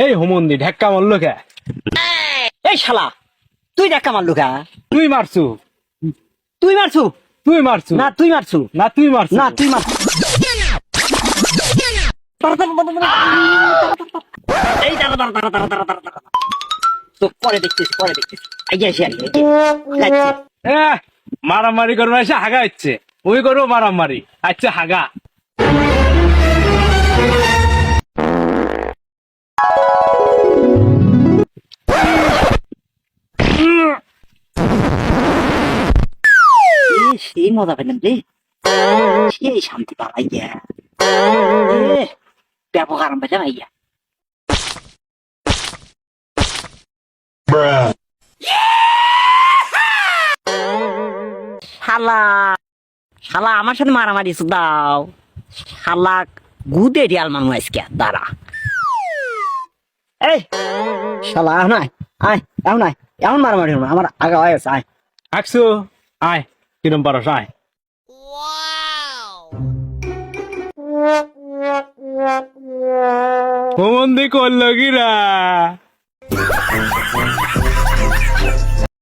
এই হুমন্দি ঢেক্কা মারলো কে? এই শালা তুই দেখা মারলু কা? তুই মারছু। তুই মারছু? তুই মারছু না তুই মারছু? না তুই মারছু না তুই মারছু। এই দাঁড়া দাঁড়া দাঁড়া দাঁড়া দাঁড়া দাঁড়া দাঁড়া। তো পরে দেখতেছি পরে দেখতেছি। আইয়া আসি আগে। এ মারামারি করবে এসে হাগা হচ্ছে, ওই করবো মারামারি। আচ্ছা হাগা। সেই মজা পেলাম রে, সেই শান্তি পালাইয়া ব্যাপক আরাম পেলাম আইয়া। শালা শালা আমার সাথে মারামারি দাও, শালা গুদে রিয়াল মানুষ আজকে দাঁড়া। এই শালা এখন আয় আয়, এখন আয়, এখন মারামারি হলো না, আমার আগা হয়ে গেছে, আয়। হাকছু আয়, কিরম পারস আয়। হুমন্দি করলো কিরা?